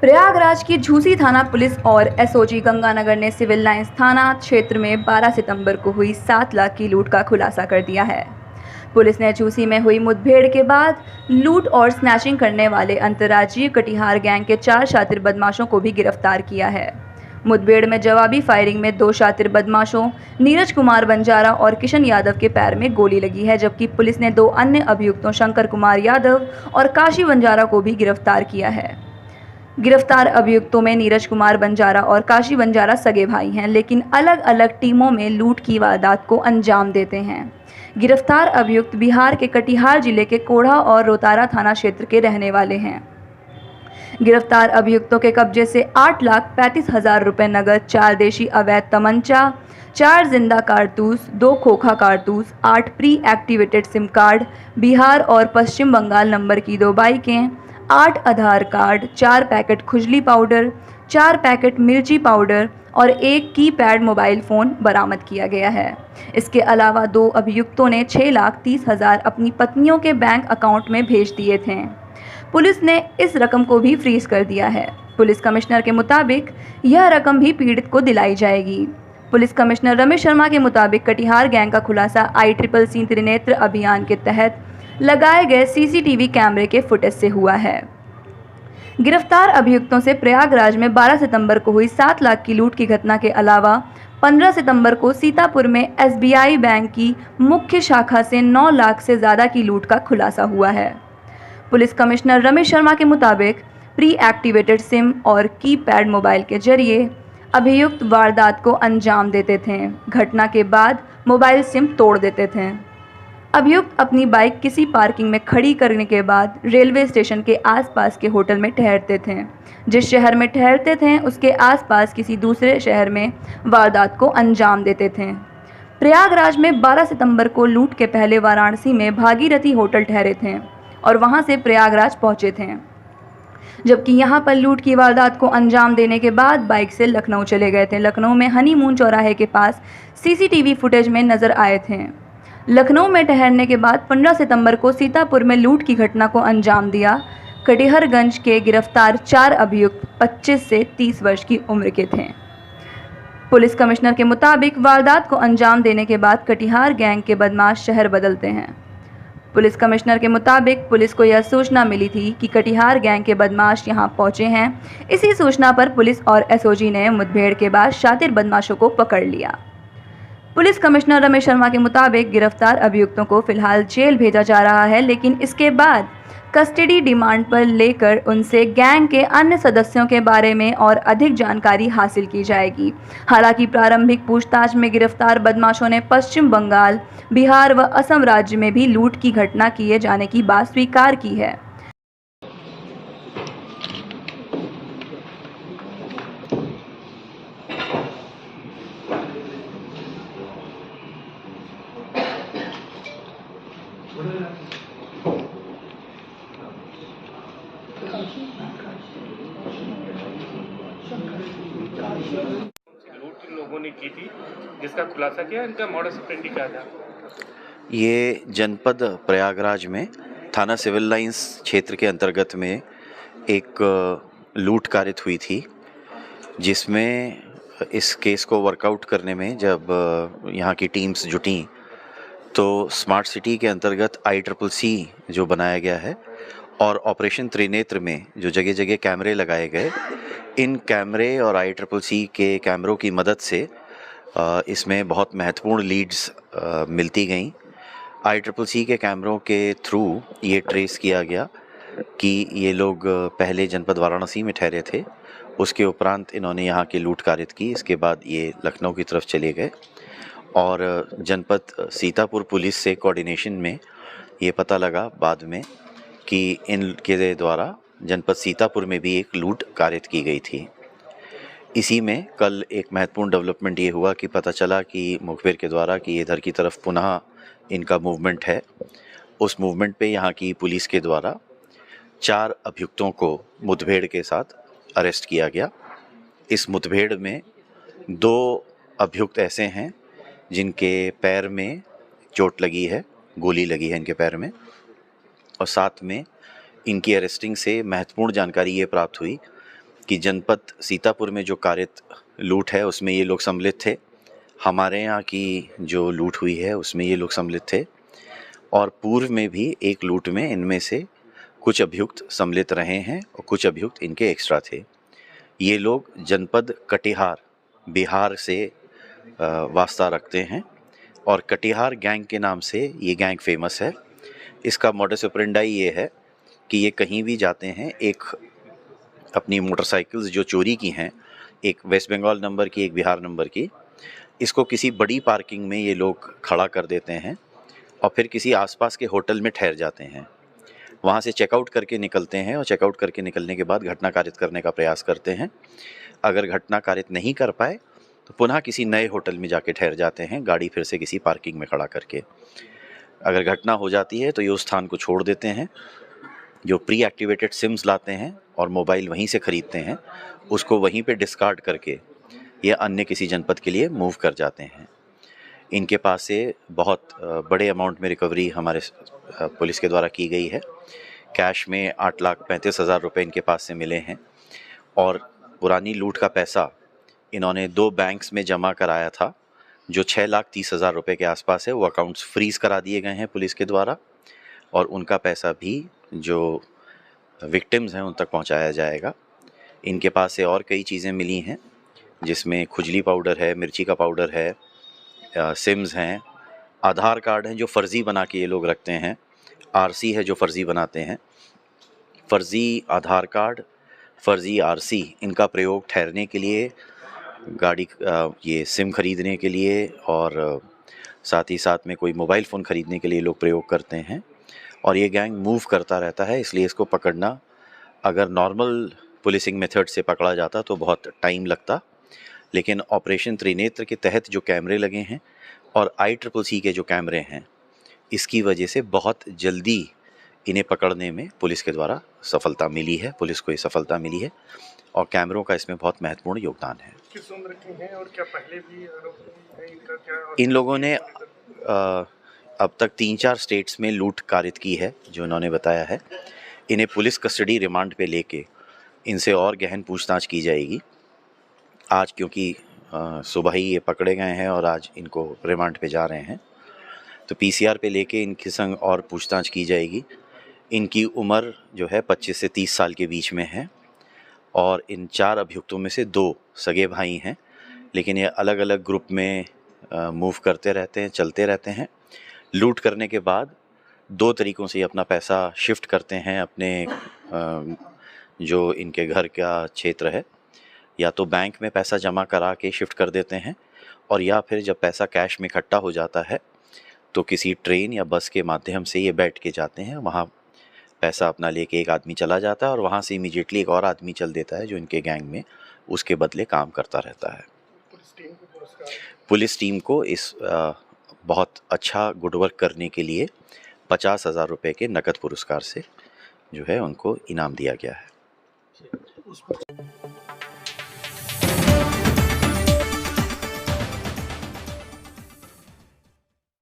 प्रयागराज की झूसी थाना पुलिस और एसओजी गंगानगर ने सिविल लाइंस थाना क्षेत्र में 12 सितंबर को हुई 7 लाख की लूट का खुलासा कर दिया है। पुलिस ने झूसी में हुई मुठभेड़ के बाद लूट और स्नैचिंग करने वाले अंतर्राज्यीय कटिहार गैंग के 4 शातिर बदमाशों को भी गिरफ्तार किया है। मुठभेड़ में जवाबी फायरिंग में 2 शातिर बदमाशों नीरज कुमार बंजारा और किशन यादव के पैर में गोली लगी है, जबकि पुलिस ने 2 अन्य अभियुक्तों शंकर कुमार यादव और काशी बंजारा को भी गिरफ्तार किया है। गिरफ्तार अभियुक्तों में नीरज कुमार बंजारा और काशी बंजारा सगे भाई हैं, लेकिन अलग अलग टीमों में लूट की वारदात को अंजाम देते हैं। गिरफ्तार अभियुक्त बिहार के कटिहार जिले के कोढ़ा और रोतारा थाना क्षेत्र के रहने वाले हैं। गिरफ्तार अभियुक्तों के कब्जे से 8,35,000 रुपये नगद, 4 देशी अवैध तमंचा, 4 जिंदा कारतूस, 2 खोखा कारतूस, 8 pre activated SIM card, Bihar और पश्चिम बंगाल नंबर की 2 बाइकें, 8 आधार कार्ड, 4 पैकेट खुजली पाउडर, 4 पैकेट मिर्ची पाउडर और 1 कीपैड मोबाइल फ़ोन बरामद किया गया है। इसके अलावा 2 अभियुक्तों ने 6,30,000 अपनी पत्नियों के बैंक अकाउंट में भेज दिए थे। पुलिस ने इस रकम को भी फ्रीज कर दिया है। पुलिस कमिश्नर के मुताबिक यह रकम भी पीड़ित को दिलाई जाएगी। पुलिस कमिश्नर रमेश शर्मा के मुताबिक कटिहार गैंग का खुलासा ICCC त्रिनेत्र अभियान के तहत लगाए गए CCTV कैमरे के फुटेज से हुआ है। गिरफ्तार अभियुक्तों से प्रयागराज में 12 सितंबर को हुई 7 लाख की लूट की घटना के अलावा 15 सितंबर को सीतापुर में SBI बैंक की मुख्य शाखा से 9 लाख से ज़्यादा की लूट का खुलासा हुआ है। पुलिस कमिश्नर रमेश शर्मा के मुताबिक प्री एक्टिवेटेड सिम और कीपैड मोबाइल के जरिए अभियुक्त वारदात को अंजाम देते थे। घटना के बाद मोबाइल सिम तोड़ देते थे। अभियुक्त अपनी बाइक किसी पार्किंग में खड़ी करने के बाद रेलवे स्टेशन के आसपास के होटल में ठहरते थे। जिस शहर में ठहरते थे उसके आसपास किसी दूसरे शहर में वारदात को अंजाम देते थे। प्रयागराज में 12 सितंबर को लूट के पहले वाराणसी में भागीरथी होटल ठहरे थे और वहां से प्रयागराज पहुंचे थे, जबकि यहां पर लूट की वारदात को अंजाम देने के बाद बाइक से लखनऊ चले गए थे। लखनऊ में हनीमून चौराहे के पास CCTV फुटेज में नजर आए थे। लखनऊ में ठहरने के बाद 15 सितंबर को सीतापुर में लूट की घटना को अंजाम दिया। कटिहारगंज के गिरफ्तार 4 अभियुक्त 25 से 30 वर्ष की उम्र के थे। पुलिस कमिश्नर के मुताबिक वारदात को अंजाम देने के बाद कटिहार गैंग के बदमाश शहर बदलते हैं। पुलिस कमिश्नर के मुताबिक पुलिस को यह सूचना मिली थी कि कटिहार गैंग के बदमाश यहां पहुंचे हैं। इसी सूचना पर पुलिस और SOG ने मुठभेड़ के बाद शातिर बदमाशों को पकड़ लिया। पुलिस कमिश्नर रमेश शर्मा के मुताबिक गिरफ्तार अभियुक्तों को फिलहाल जेल भेजा जा रहा है, लेकिन इसके बाद कस्टडी डिमांड पर लेकर उनसे गैंग के अन्य सदस्यों के बारे में और अधिक जानकारी हासिल की जाएगी। हालांकि प्रारंभिक पूछताछ में गिरफ्तार बदमाशों ने पश्चिम बंगाल, बिहार व असम राज्य में भी लूट की घटना किए जाने की बात स्वीकार की है। लूट इन लोगों ने की थी, जिसका खुलासा किया। इनका मॉडस ऑपरेंडी क्या था? ये जनपद प्रयागराज में थाना सिविल लाइंस क्षेत्र के अंतर्गत में एक लूट कारित हुई थी, जिसमें इस केस को वर्कआउट करने में जब यहाँ की टीम्स जुटी तो स्मार्ट सिटी के अंतर्गत ICCC जो बनाया गया है और ऑपरेशन त्रिनेत्र में जो जगह जगह कैमरे लगाए गए, इन कैमरे और ICCC के कैमरों की मदद से इसमें बहुत महत्वपूर्ण लीड्स मिलती गईं। ICCC के कैमरों के थ्रू ये ट्रेस किया गया कि ये लोग पहले जनपद वाराणसी में ठहरे थे, उसके उपरांत इन्होंने यहाँ की लूट कारित की। इसके बाद ये लखनऊ की तरफ चले गए और जनपद सीतापुर पुलिस से कोऑर्डिनेशन में ये पता लगा बाद में कि इनके द्वारा जनपद सीतापुर में भी एक लूट कारित की गई थी। इसी में कल एक महत्वपूर्ण डेवलपमेंट ये हुआ कि पता चला कि मुखबिर के द्वारा कि इधर की तरफ पुनः इनका मूवमेंट है। उस मूवमेंट पे यहाँ की पुलिस के द्वारा 4 अभियुक्तों को मुठभेड़ के साथ अरेस्ट किया गया। इस मुठभेड़ में 2 अभियुक्त ऐसे हैं जिनके पैर में चोट लगी है, गोली लगी है इनके पैर में, और साथ में इनकी अरेस्टिंग से महत्वपूर्ण जानकारी ये प्राप्त हुई कि जनपद सीतापुर में जो कारित लूट है उसमें ये लोग सम्मिलित थे। हमारे यहाँ की जो लूट हुई है उसमें ये लोग सम्मिलित थे और पूर्व में भी एक लूट में इनमें से कुछ अभियुक्त सम्मिलित रहे हैं और कुछ अभियुक्त इनके एक्स्ट्रा थे। ये लोग जनपद कटिहार बिहार से वास्ता रखते हैं और कटिहार गैंग के नाम से ये गैंग फेमस है। इसका मॉडस ऑपरेंडाई ये है कि ये कहीं भी जाते हैं, एक अपनी मोटरसाइकिल्स जो चोरी की हैं, एक वेस्ट बंगाल नंबर की, एक बिहार नंबर की, इसको किसी बड़ी पार्किंग में ये लोग खड़ा कर देते हैं और फिर किसी आसपास के होटल में ठहर जाते हैं। वहाँ से चेकआउट करके निकलते हैं और चेकआउट करके निकलने के बाद घटना कारित करने का प्रयास करते हैं। अगर घटना कारित नहीं कर पाए तो पुनः किसी नए होटल में जाके ठहर जाते हैं, गाड़ी फिर से किसी पार्किंग में खड़ा करके। अगर घटना हो जाती है तो ये उस स्थान को छोड़ देते हैं, जो प्री एक्टिवेटेड सिम्स लाते हैं और मोबाइल वहीं से ख़रीदते हैं, उसको वहीं पे डिस्कार्ड करके ये अन्य किसी जनपद के लिए मूव कर जाते हैं। इनके पास से बहुत बड़े अमाउंट में रिकवरी हमारे पुलिस के द्वारा की गई है। कैश में 8,35,000 रुपये इनके पास से मिले हैं और पुरानी लूट का पैसा इन्होंने 2 बैंक्स में जमा कराया था, जो 6,30,000 रुपये के आसपास है। वो अकाउंट्स फ्रीज़ करा दिए गए हैं पुलिस के द्वारा और उनका पैसा भी जो विक्टिम्स हैं उन तक पहुंचाया जाएगा। इनके पास से और कई चीज़ें मिली हैं, जिसमें खुजली पाउडर है, मिर्ची का पाउडर है, सिम्स हैं, आधार कार्ड हैं जो फ़र्ज़ी बना के ये लोग रखते हैं, आरसी है जो फ़र्ज़ी बनाते हैं। फ़र्ज़ी आधार कार्ड, फ़र्ज़ी आरसी, इनका प्रयोग ठहरने के लिए, गाड़ी ये सिम ख़रीदने के लिए और साथ ही साथ में कोई मोबाइल फ़ोन ख़रीदने के लिए लोग प्रयोग करते हैं और ये गैंग मूव करता रहता है। इसलिए इसको पकड़ना अगर नॉर्मल पुलिसिंग मेथड से पकड़ा जाता तो बहुत टाइम लगता, लेकिन ऑपरेशन त्रिनेत्र के तहत जो कैमरे लगे हैं और ICCC के जो कैमरे हैं, इसकी वजह से बहुत जल्दी इन्हें पकड़ने में पुलिस के द्वारा सफलता मिली है। पुलिस को ये सफलता मिली है और कैमरों का इसमें बहुत महत्वपूर्ण योगदान है। किस उम्र के हैं और क्या पहले भी आरोपी हैं इनका क्या? इन लोगों ने अब तक 3-4 स्टेट्स में लूट कारित की है, जो इन्होंने बताया है। इन्हें पुलिस कस्टडी रिमांड पे लेके इनसे और गहन पूछताछ की जाएगी। आज क्योंकि सुबह ही ये पकड़े गए हैं और आज इनको रिमांड पे जा रहे हैं, तो PCR पे लेके इनके संग और पूछताछ की जाएगी। इनकी उम्र जो है 25 से 30 साल के बीच में है और इन 4 अभियुक्तों में से 2 सगे भाई हैं, लेकिन ये अलग अलग ग्रुप में मूव करते रहते हैं, चलते रहते हैं। लूट करने के बाद 2 तरीक़ों से ये अपना पैसा शिफ्ट करते हैं अपने जो इनके घर का क्षेत्र है, या तो बैंक में पैसा जमा करा के शिफ्ट कर देते हैं और या फिर जब पैसा कैश में इकट्ठा हो जाता है तो किसी ट्रेन या बस के माध्यम से ये बैठ के जाते हैं। वहाँ पैसा अपना लेके एक आदमी चला जाता है और वहाँ से इमीडिएटली एक और आदमी चल देता है जो इनके गैंग में उसके बदले काम करता रहता है। पुलिस टीम को इस बहुत अच्छा गुड वर्क करने के लिए 50,000 रुपये के नकद पुरस्कार से जो है उनको इनाम दिया गया है।